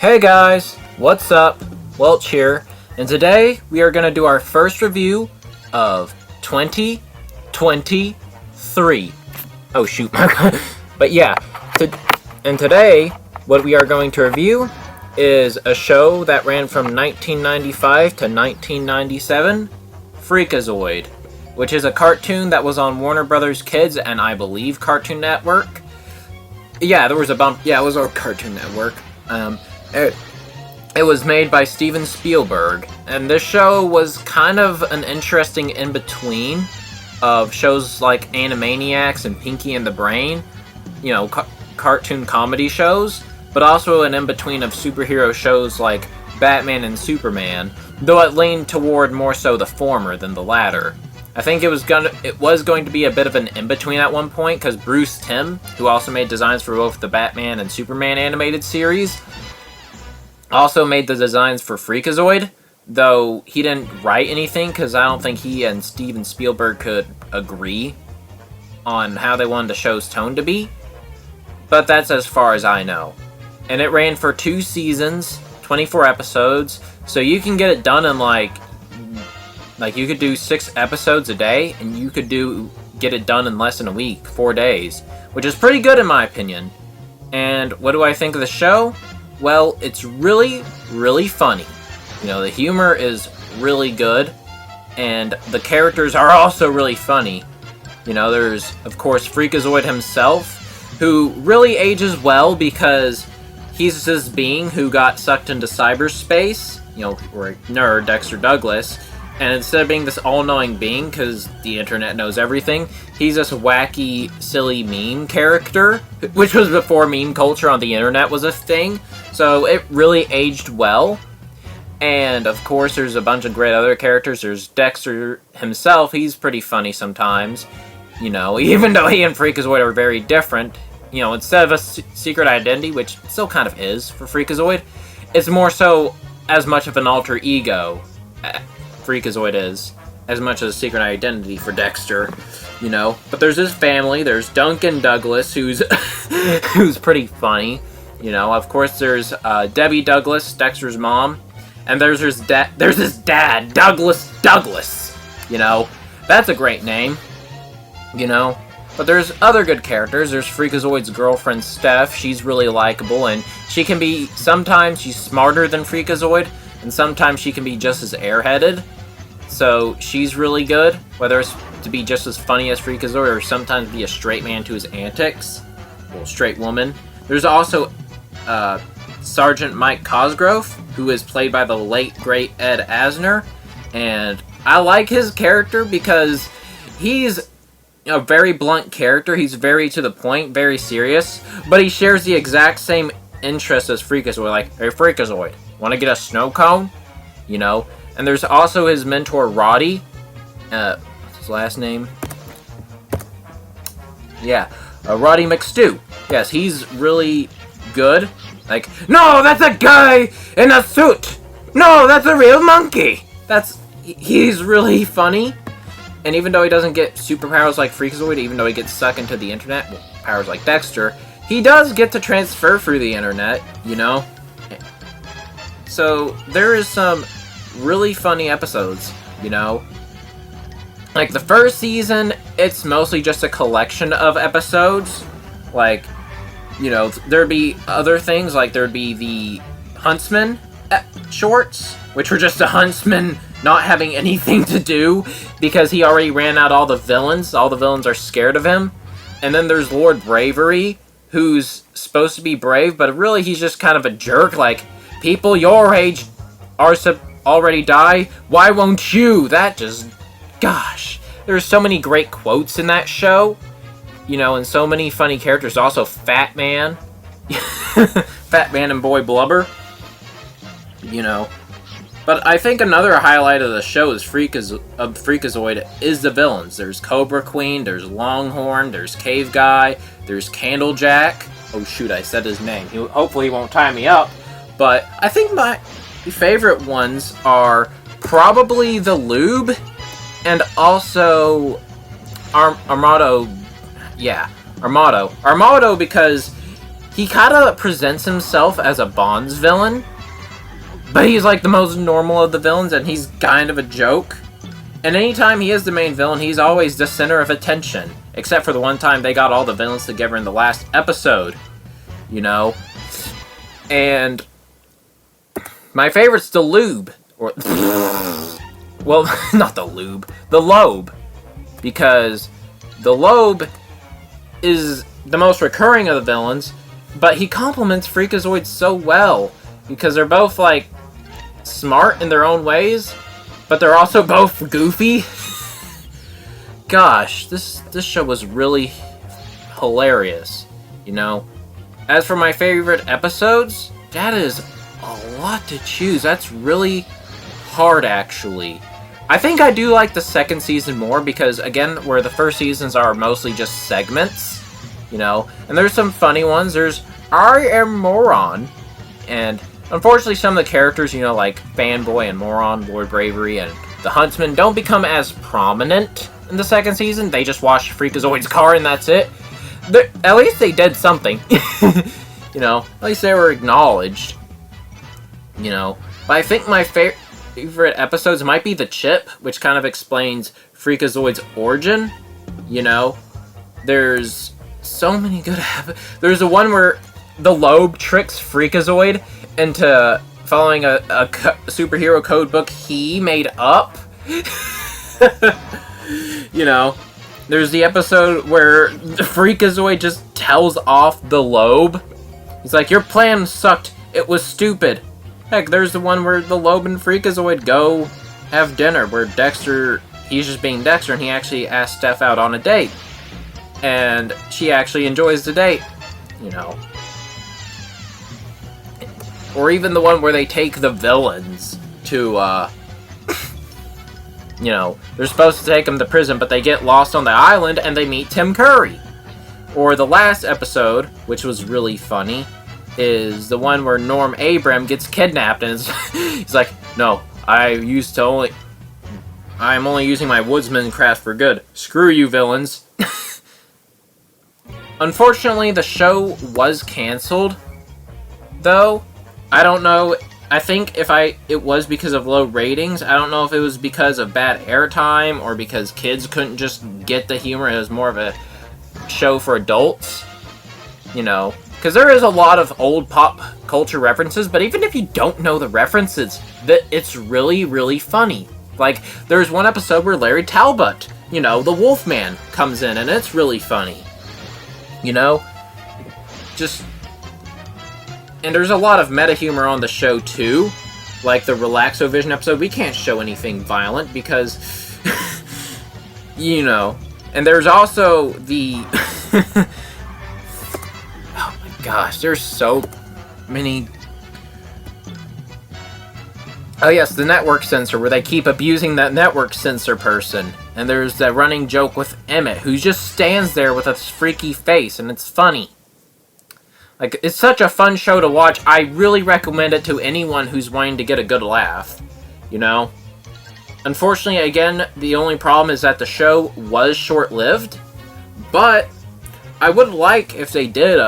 Hey guys, what's up? Welch here, and today we are going to do our first review of 2023. Oh shoot, but yeah, and today what we are going to review is a show that ran from 1995 to 1997, Freakazoid, which is a cartoon that was on Warner Brothers Kids and I believe Cartoon Network. Yeah, there was a bump. Yeah, it was on Cartoon Network. It was made by Steven Spielberg, and this show was kind of an interesting in-between of shows like Animaniacs and Pinky and the Brain, you know, cartoon comedy shows, but also an in-between of superhero shows like Batman and Superman, though it leaned toward more so the former than the latter. I think it was going to be a bit of an in-between at one point, because Bruce Timm, who also made designs for both the Batman and Superman animated series, also made the designs for Freakazoid, though he didn't write anything because I don't think he and Steven Spielberg could agree on how they wanted the show's tone to be. But that's as far as I know. And it ran for 2 seasons, 24 episodes, so you can get it done in like you could do 6 episodes a day, and you could get it done in less than a week, 4 days, which is pretty good in my opinion. And what do I think of the show? Well, it's really, really funny. You know, the humor is really good, and the characters are also really funny. You know, there's, of course, Freakazoid himself, who really ages well because he's this being who got sucked into cyberspace, you know, or nerd, Dexter Douglas, and instead of being this all-knowing being, because the internet knows everything, he's this wacky, silly meme character, which was before meme culture on the internet was a thing, so it really aged well. And, of course, there's a bunch of great other characters. There's Dexter himself, he's pretty funny sometimes, you know, even though he and Freakazoid are very different. You know, instead of a secret identity, which it still kind of is for Freakazoid, it's more so as much of an alter ego Freakazoid is, as much as a secret identity for Dexter, you know. But there's his family. There's Duncan Douglas, who's who's pretty funny, you know. Of course, there's Debbie Douglas, Dexter's mom, and there's his dad, Douglas. You know, that's a great name, you know. But there's other good characters. There's Freakazoid's girlfriend, Steph. She's really likable, and she can be, sometimes she's smarter than Freakazoid, and sometimes she can be just as airheaded. So she's really good, whether it's to be just as funny as Freakazoid or sometimes be a straight man to his antics. Well, straight woman. There's also Sergeant Mike Cosgrove, who is played by the late, great Ed Asner. And I like his character because he's a very blunt character. He's very to the point, very serious, but he shares the exact same interests as Freakazoid. Like, hey Freakazoid, want to get a snow cone? You know? And there's also his mentor, Roddy. What's his last name? Yeah, Roddy McStew. Yes, he's really good. Like, no, that's a guy in a suit! No, that's a real monkey! He's really funny. And even though he doesn't get superpowers like Freakazoid, even though he gets sucked into the internet, well, powers like Dexter, he does get to transfer through the internet, you know? So, there is some really funny episodes, you know? Like, the first season, it's mostly just a collection of episodes. Like, you know, there'd be other things, like there'd be the Huntsman shorts, which were just a huntsman not having anything to do because he already ran out all the villains. All the villains are scared of him. And then there's Lord Bravery, who's supposed to be brave, but really he's just kind of a jerk. Like, people your age are already die. Why won't you? That just... Gosh. There's so many great quotes in that show. You know, and so many funny characters. Also, Fat Man. Fat Man and Boy Blubber. You know. But I think another highlight of the show is Freakazoid is the villains. There's Cobra Queen, there's Longhorn, there's Cave Guy, there's Candlejack. Oh shoot, I said his name. Hopefully he won't tie me up. But I think my favorite ones are probably the Lube and also Armado. Yeah, Armado. Armado because he kind of presents himself as a Bond's villain, but he's like the most normal of the villains, and he's kind of a joke. And anytime he is the main villain, he's always the center of attention. Except for the one time they got all the villains together in the last episode. You know? And my favorite's the Lube. Or, well, not the Lube. The Lobe. Because the Lobe is the most recurring of the villains, but he complements Freakazoid so well. Because they're both, like, smart in their own ways, but they're also both goofy. Gosh, this show was really hilarious, you know? As for my favorite episodes, that is a lot to choose. That's really hard, actually. I think I do like the second season more because, again, where the first seasons are mostly just segments, you know? And there's some funny ones. There's I Am Moron, and unfortunately some of the characters, you know, like Fanboy and Moron, Lord Bravery, and the Huntsman don't become as prominent in the second season. They just wash Freakazoid's car and that's it. At least they did something. You know, at least they were acknowledged. You know, but I think my favorite episodes might be the Chip, which kind of explains Freakazoid's origin. You know, there's so many good there's the one where the Lobe tricks Freakazoid into following a superhero code book he made up. You know, there's the episode where the Freakazoid just tells off the Lobe. He's like, your plan sucked. It was stupid. Heck, there's the one where the Lobe and Freakazoid go have dinner, where Dexter, he's just being Dexter, and he actually asks Steph out on a date. And she actually enjoys the date, you know. Or even the one where they take the villains to, you know, they're supposed to take them to prison, but they get lost on the island and they meet Tim Curry. Or the last episode, which was really funny, is the one where Norm Abram gets kidnapped and he's like, no, I'm only using my woodsman craft for good. Screw you, villains. Unfortunately, the show was canceled, though. I don't know. I think it was because of low ratings. I don't know if it was because of bad airtime or because kids couldn't just get the humor. It was more of a show for adults, you know. Because there is a lot of old pop culture references, but even if you don't know the references, it's really, really funny. Like, there's one episode where Larry Talbot, you know, the Wolfman, comes in, and it's really funny. You know? And there's a lot of meta humor on the show, too. Like the Relaxovision episode, we can't show anything violent because, you know. And there's also the... Oh my gosh, there's so many... Oh yes, the network censor, where they keep abusing that network censor person. And there's that running joke with Emmett, who just stands there with a freaky face, and it's funny. Like, it's such a fun show to watch. I really recommend it to anyone who's wanting to get a good laugh, you know? Unfortunately, again, the only problem is that the show was short-lived, but I would like if they did,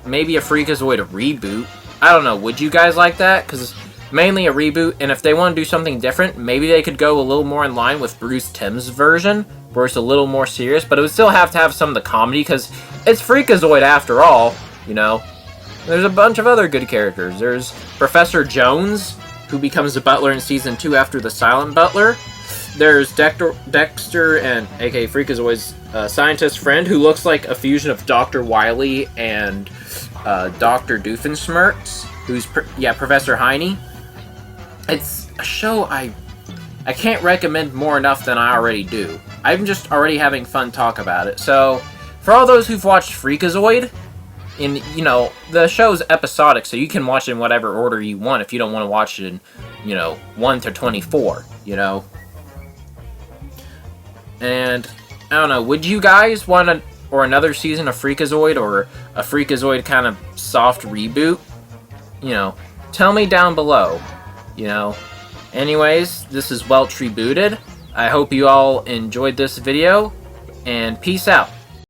maybe a Freakazoid reboot. I don't know, would you guys like that? Because it's mainly a reboot, and if they want to do something different, maybe they could go a little more in line with Bruce Timm's version, where it's a little more serious, but it would still have to have some of the comedy, because it's Freakazoid after all. You know, there's a bunch of other good characters. There's Professor Jones, who becomes the butler in Season 2 after the Silent Butler. There's Dexter and aka Freakazoid's scientist friend, who looks like a fusion of Dr. Wily and Dr. Doofenshmirtz, who's, Professor Heine. It's a show I can't recommend more enough than I already do. I'm just already having fun talk about it. So, for all those who've watched Freakazoid, and, you know, the show's episodic, so you can watch it in whatever order you want if you don't want to watch it in, you know, 1 to 24, you know? And, I don't know, would you guys want another season of Freakazoid, or a Freakazoid kind of soft reboot? You know, tell me down below, you know? Anyways, this is Welch Rebooted. I hope you all enjoyed this video, and peace out.